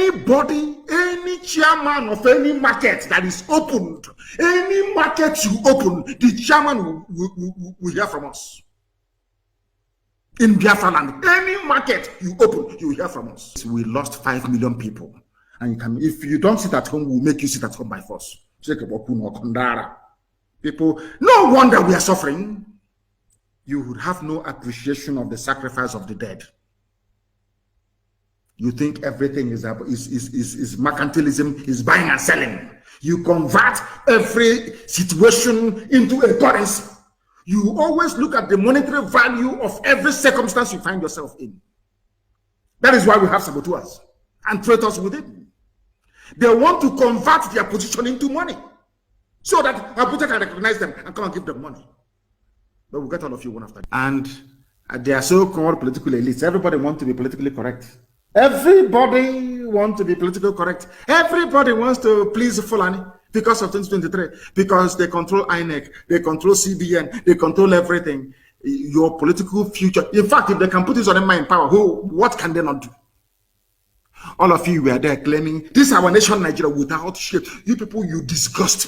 Anybody, any chairman of any market that is opened, any market you open, the chairman will hear from us. In Biafraland, any market you open, you will hear from us. We lost 5 million people. And you can, if you don't sit at home, we'll make you sit at home by force. People, no wonder we are suffering. You would have no appreciation of the sacrifice of the dead. You think everything is mercantilism, is buying and selling. You convert every situation into a currency. You always look at the monetary value of every circumstance you find yourself in. That is why we have saboteurs and traitors within. They want to convert their position into money so that Abuja can recognize them and come and give them money. But we'll get all of you one after. And they are so-called political elites. Everybody wants to be politically correct. Everybody wants to be politically correct. Everybody wants to please Fulani because of 2023. Because they control INEC, they control CBN, they control everything. Your political future. In fact, if they can put this on them in power, what can they not do? All of you were there claiming, this is our nation, Nigeria, without shit. You people, you disgust me.